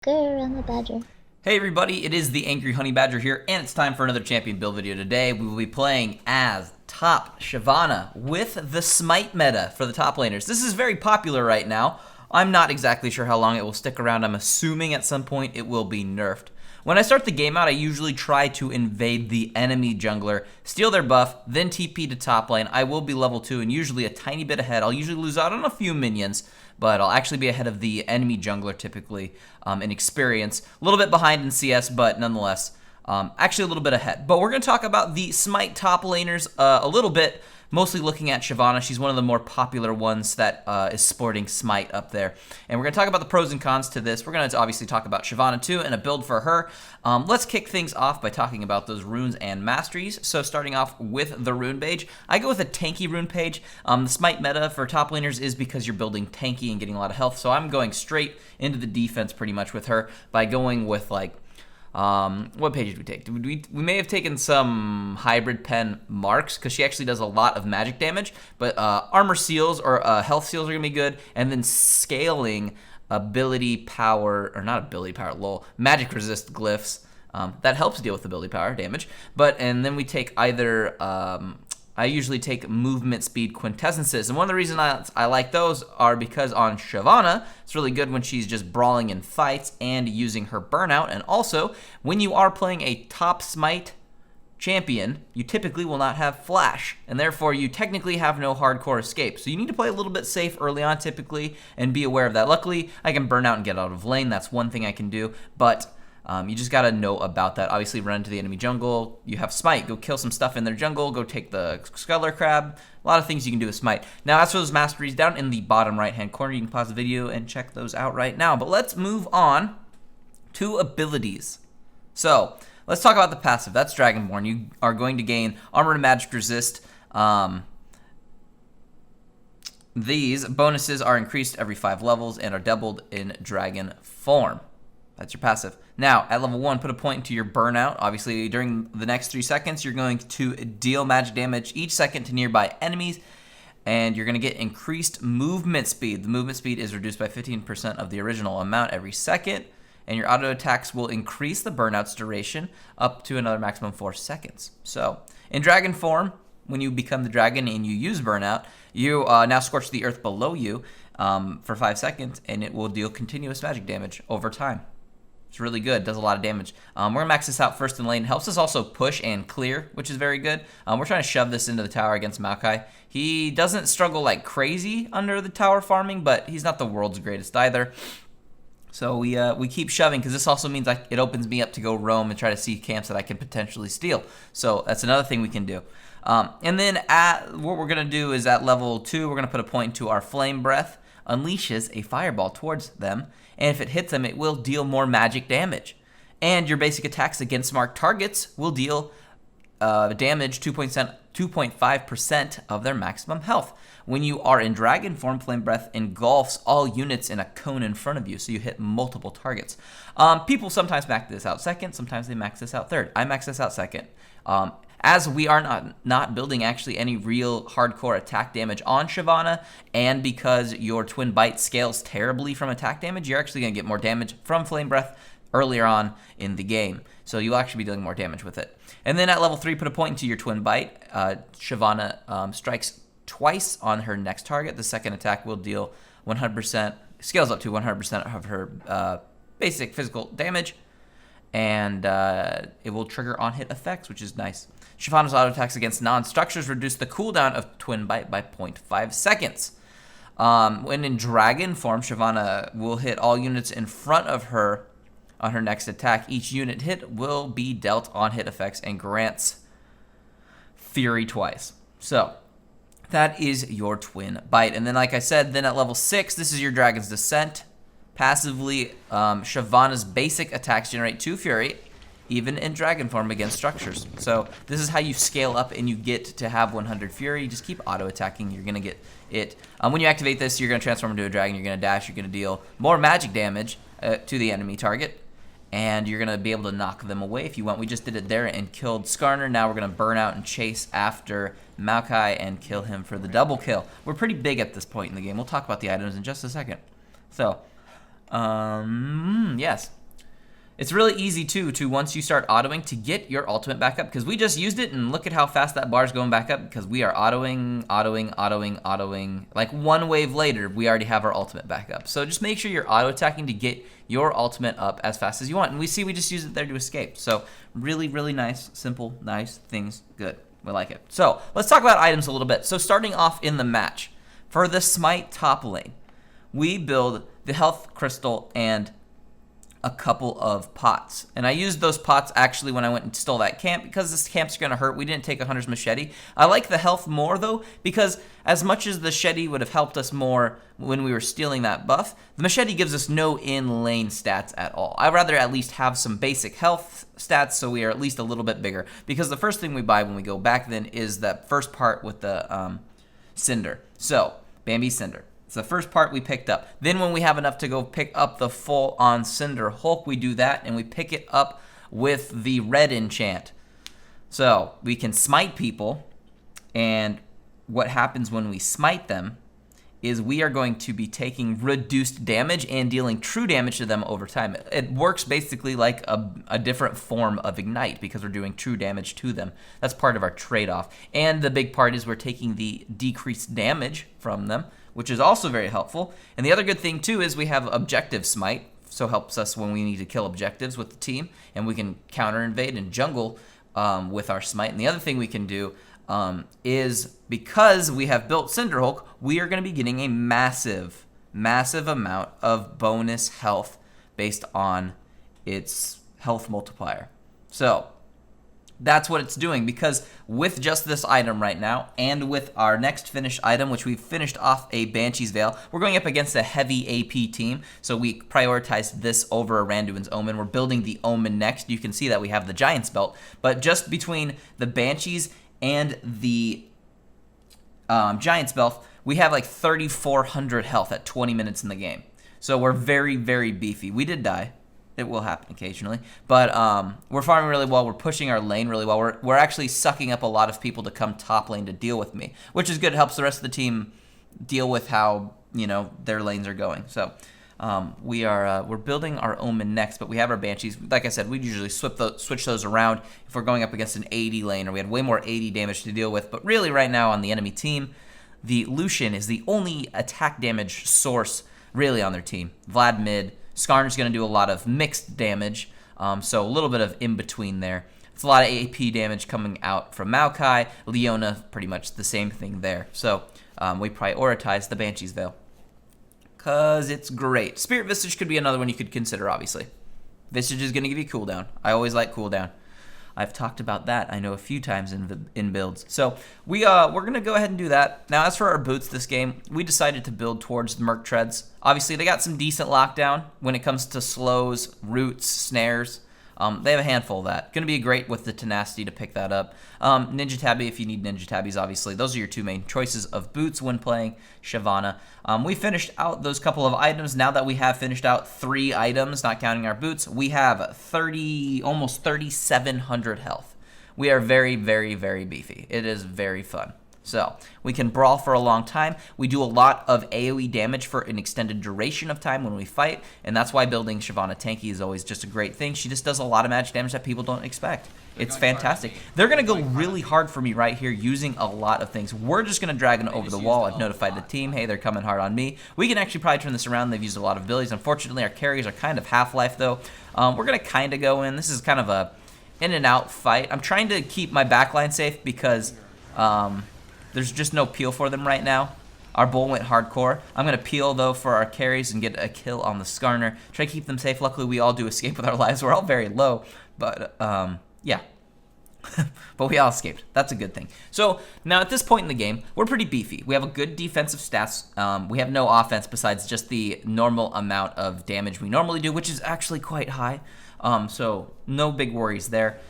TheAngryHoneyBadger. Hey everybody, it is the Angry Honey Badger here, and it's time for another champion build video. Today we will be playing as top Shyvana with the Smite meta for the top laners. This is very popular right now. I'm not exactly sure how long it will stick around. I'm assuming at some point it will be nerfed. When I start the game out, I usually try to invade the enemy jungler, steal their buff, then TP to top lane. I will be level 2 and usually a tiny bit ahead. I'll usually lose out on a few minions, but I'll actually be ahead of the enemy jungler typically in experience. A little bit behind in CS, but nonetheless, actually a little bit ahead. But we're going to talk about the Smite top laners a little bit, mostly looking at Shyvana. She's one of the more popular ones that is sporting Smite up there. And we're going to talk about the pros and cons to this. We're going to obviously talk about Shyvana too and a build for her. Let's kick things off by talking about those runes and masteries. So starting off with the rune page, I go with a tanky rune page. The Smite meta for top laners is because you're building tanky and getting a lot of health. So I'm going straight into the defense pretty much with her by going with like what page did we take? We may have taken some hybrid pen marks because she actually does a lot of magic damage, but armor seals or health seals are gonna be good, and then scaling ability power, or not ability power, lol, magic resist glyphs. That helps deal with ability power damage, and then we take either I usually take movement speed quintessences, and one of the reasons I like those are because on Shyvana, it's really good when she's just brawling in fights and using her burnout, and also when you are playing a top Smite champion, you typically will not have flash, and therefore you technically have no hardcore escape. So you need to play a little bit safe early on typically and be aware of that. Luckily, I can burn out and get out of lane. That's one thing I can do, but you just gotta know about that. Obviously, run into the enemy jungle. You have Smite. Go kill some stuff in their jungle. Go take the Sculler Crab. A lot of things you can do with Smite. Now, as for those masteries, down in the bottom right-hand corner, you can pause the video and check those out right now. But let's move on to abilities. So, let's talk about the passive. That's Dragonborn. You are going to gain Armor and Magic Resist. These bonuses are increased every 5 levels and are doubled in Dragon form. That's your passive. Now, at level 1, put a point into your burnout. Obviously, during the next 3 seconds, you're going to deal magic damage each second to nearby enemies, and you're going to get increased movement speed. The movement speed is reduced by 15% of the original amount every second, and your auto attacks will increase the burnout's duration up to another maximum 4 seconds. So, in dragon form, when you become the dragon and you use burnout, you now scorch the earth below you for 5 seconds, and it will deal continuous magic damage over time. It's really good. Does a lot of damage. We're going to max this out first in lane. Helps us also push and clear, which is very good. We're trying to shove this into the tower against Maokai. He doesn't struggle like crazy under the tower farming, but he's not the world's greatest either. So we keep shoving because this also means it opens me up to go roam and try to see camps that I can potentially steal. So that's another thing we can do. And then what we're going to do is at level 2, we're going to put a point to our Flame Breath. Unleashes a fireball towards them, and if it hits them, it will deal more magic damage. And your basic attacks against marked targets will deal damage 2.5% of their maximum health. When you are in dragon form, Flame Breath engulfs all units in a cone in front of you, so you hit multiple targets. People sometimes max this out second, sometimes they max this out third. I max this out second. As we are not building actually any real hardcore attack damage on Shyvana, and because your Twin Bite scales terribly from attack damage, you're actually going to get more damage from Flame Breath earlier on in the game. So you'll actually be dealing more damage with it. And then at level 3, put a point into your Twin Bite. Shyvana strikes twice on her next target. The second attack will deal 100%, scales up to 100% of her basic physical damage. And it will trigger on-hit effects, which is nice. Shyvana's auto attacks against non-structures reduce the cooldown of Twin Bite by 0.5 seconds. When in dragon form, Shyvana will hit all units in front of her on her next attack. Each unit hit will be dealt on-hit effects and grants Fury twice. So that is your Twin Bite. And then, like I said, then at level 6, this is your Dragon's Descent. Passively, Shyvana's basic attacks generate 2 Fury, even in dragon form against structures. So this is how you scale up and you get to have 100 Fury. You just keep auto-attacking, you're going to get it. When you activate this, you're going to transform into a dragon, you're going to dash, you're going to deal more magic damage to the enemy target, and you're going to be able to knock them away if you want. We just did it there and killed Skarner. Now we're going to burn out and chase after Maokai and kill him for the double kill. We're pretty big at this point in the game. We'll talk about the items in just a second. So, Yes. It's really easy, too, to once you start autoing, to get your ultimate back up, because we just used it, and look at how fast that bar's going back up, because we are autoing. Like, one wave later, we already have our ultimate back up. So just make sure you're auto-attacking to get your ultimate up as fast as you want. And we just used it there to escape. So really, really nice, simple, nice things, good. We like it. So let's talk about items a little bit. So starting off in the match, for the Smite top lane, we build the health crystal and a couple of pots. And I used those pots actually when I went and stole that camp, because this camp's gonna hurt. We didn't take a hunter's machete. I like the health more though, because as much as the machete would have helped us more when we were stealing that buff, the machete gives us no in-lane stats at all. I'd rather at least have some basic health stats so we are at least a little bit bigger, because the first thing we buy when we go back then is that first part with the Cinder. So, Bambi Cinder. It's the first part we picked up. Then when we have enough to go pick up the full-on Cinderhulk, we do that, and we pick it up with the red enchant. So we can smite people, and what happens when we smite them is we are going to be taking reduced damage and dealing true damage to them over time. It works basically like a different form of Ignite, because we're doing true damage to them. That's part of our trade-off. And the big part is we're taking the decreased damage from them, which is also very helpful. And the other good thing too is we have objective smite, so helps us when we need to kill objectives with the team, and we can counter invade and jungle with our smite. And the other thing we can do is, because we have built Cinderhulk, we are going to be getting a massive amount of bonus health based on its health multiplier. So that's what it's doing, because with just this item right now, and with our next finished item, which we've finished off a Banshees Veil, we're going up against a heavy AP team, so we prioritized this over Randuin's Omen. We're building the Omen next. You can see that we have the Giant's Belt, but just between the Banshees and the Giant's Belt, we have like 3,400 health at 20 minutes in the game. So we're very, very beefy. We did die. It will happen occasionally, but we're farming really well. We're pushing our lane really well. We're actually sucking up a lot of people to come top lane to deal with me, which is good. It helps the rest of the team deal with how, you know, their lanes are going. So we're building our Omen next, but we have our Banshees. Like I said, we usually switch those around if we're going up against an 80 lane, or we had way more 80 damage to deal with. But really, right now on the enemy team, the Lucian is the only attack damage source really on their team. Vlad mid. Skarner's going to do a lot of mixed damage, so a little bit of in-between there. It's a lot of AP damage coming out from Maokai. Leona, pretty much the same thing there. So we prioritize the Banshees Veil, because it's great. Spirit Visage could be another one you could consider, obviously. Visage is going to give you cooldown. I always like cooldown. I've talked about that, I know, a few times in builds. So we're going to go ahead and do that. Now, as for our boots this game, we decided to build towards the Merc Treads. Obviously, they got some decent lockdown when it comes to slows, roots, snares. They have a handful of that. Going to be great with the tenacity to pick that up. Ninja Tabi, if you need Ninja Tabis, obviously. Those are your two main choices of boots when playing Shyvana. We finished out those couple of items. Now that we have finished out 3 items, not counting our boots, we have almost 3,700 health. We are very, very, very beefy. It is very fun. So, we can brawl for a long time. We do a lot of AoE damage for an extended duration of time when we fight, and that's why building Shyvana tanky is always just a great thing. She just does a lot of magic damage that people don't expect. It's fantastic. They're going to go really hard for me right here using a lot of things. We're just going to drag them over the wall. I've notified the team, hey, they're coming hard on me. We can actually probably turn this around. They've used a lot of abilities. Unfortunately, our carries are kind of half-life, though. We're going to kind of go in. This is kind of a in-and-out fight. I'm trying to keep my backline safe because there's just no peel for them right now. Our bull went hardcore. I'm going to peel, though, for our carries and get a kill on the Skarner. Try to keep them safe. Luckily, we all do escape with our lives. We're all very low, but, yeah. But we all escaped. That's a good thing. So, now at this point in the game, we're pretty beefy. We have a good defensive stats. We have no offense besides just the normal amount of damage we normally do, which is actually quite high. So, no big worries there.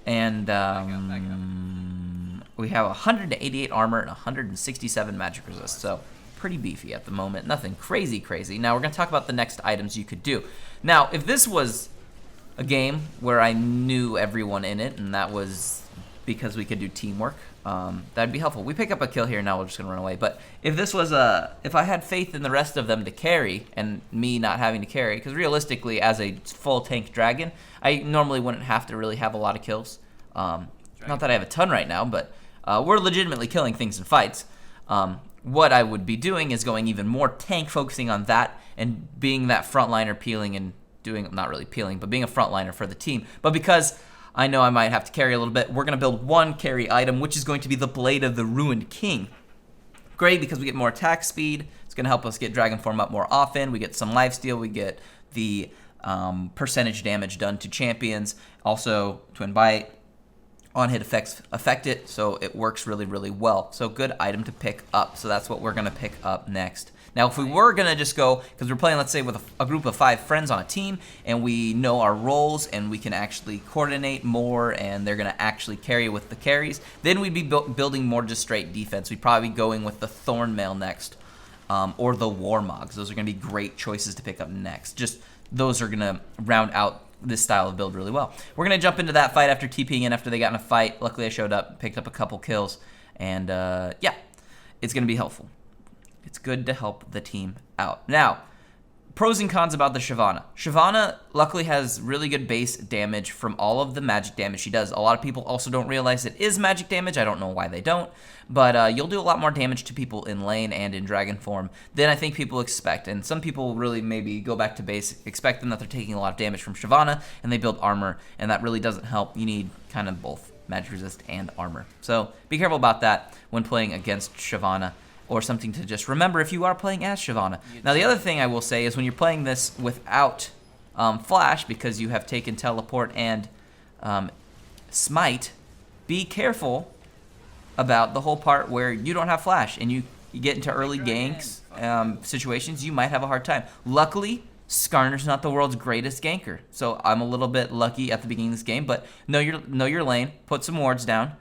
And, we have 188 armor and 167 magic resist, so pretty beefy at the moment. Nothing crazy. Now we're going to talk about the next items you could do. Now, if this was a game where I knew everyone in it, and that was because we could do teamwork. That'd be helpful. We pick up a kill here, now we're just gonna run away. But if this was if I had faith in the rest of them to carry and me not having to carry, because realistically, as a full tank dragon, I normally wouldn't have to really have a lot of kills. Not that I have a ton right now, but we're legitimately killing things in fights. What I would be doing is going even more tank, focusing on that and being that frontliner, peeling and doing, not really peeling, but being a frontliner for the team. But because I know I might have to carry a little bit, we're going to build one carry item, which is going to be the Blade of the Ruined King. Great, because we get more attack speed. It's going to help us get Dragon Form up more often. We get some lifesteal. We get the percentage damage done to champions. Also, Twin Bite. On-hit effects affect it, so it works really, really well. So good item to pick up. So that's what we're going to pick up next. Now, if we were going to just go, because we're playing, let's say, with a group of 5 friends on a team, and we know our roles, and we can actually coordinate more, and they're going to actually carry with the carries, then we'd be building more just straight defense. We'd probably be going with the Thornmail next, or the Warmogs. Those are going to be great choices to pick up next. Just those are going to round out this style of build really well. We're going to jump into that fight after TPing in after they got in a fight. Luckily, I showed up, picked up a couple kills, and yeah, it's going to be helpful. It's good to help the team out. Now, pros and cons about the Shyvana. Shyvana luckily has really good base damage from all of the magic damage she does. A lot of people also don't realize it is magic damage. I don't know why they don't, but you'll do a lot more damage to people in lane and in dragon form than I think people expect. And some people really maybe go back to base, expect them that they're taking a lot of damage from Shyvana, and they build armor, and that really doesn't help. You need kind of both magic resist and armor. So be careful about that when playing against Shyvana, or something to just remember if you are playing as Shyvana. Now, the other thing I will say is when you're playing this without Flash, because you have taken Teleport and Smite, be careful about the whole part where you don't have Flash and you get into early ganks situations, you might have a hard time. Luckily, Skarner's not the world's greatest ganker, so I'm a little bit lucky at the beginning of this game, but know your lane, put some wards down,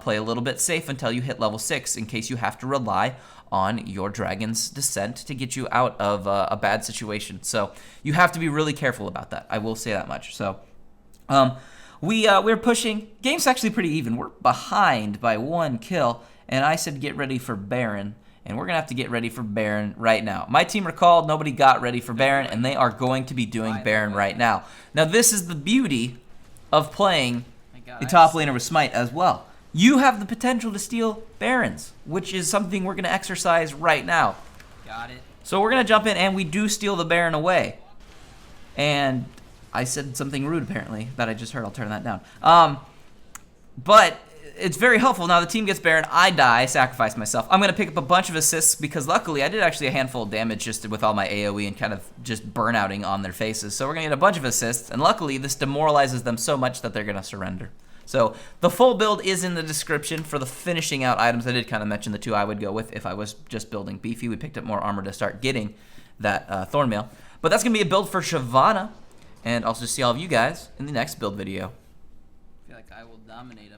play a little bit safe until you hit level 6 in case you have to rely on your dragon's descent to get you out of a bad situation. So you have to be really careful about that. I will say that much. So we're pushing. Game's actually pretty even. We're behind by 1 kill, and I said get ready for Baron, and we're going to have to get ready for Baron right now. My team recalled, nobody got ready for Baron, and they are going to be doing Baron right now. Now, this is the beauty of playing a top laner with Smite as well. You have the potential to steal Barons, which is something we're going to exercise right now. Got it. So we're going to jump in, and we do steal the Baron away. And I said something rude, apparently, that I just heard. I'll turn that down. But it's very helpful. Now the team gets Baron. I die. I sacrifice myself. I'm going to pick up a bunch of assists because luckily I did actually a handful of damage just with all my AoE and kind of just burnouting on their faces. So we're going to get a bunch of assists, and luckily this demoralizes them so much that they're going to surrender. So the full build is in the description for the finishing out items. I did kind of mention the 2 I would go with if I was just building beefy. We picked up more armor to start getting that Thornmail. But that's going to be a build for Shyvana, and I'll just see all of you guys in the next build video. I feel like I will dominate him.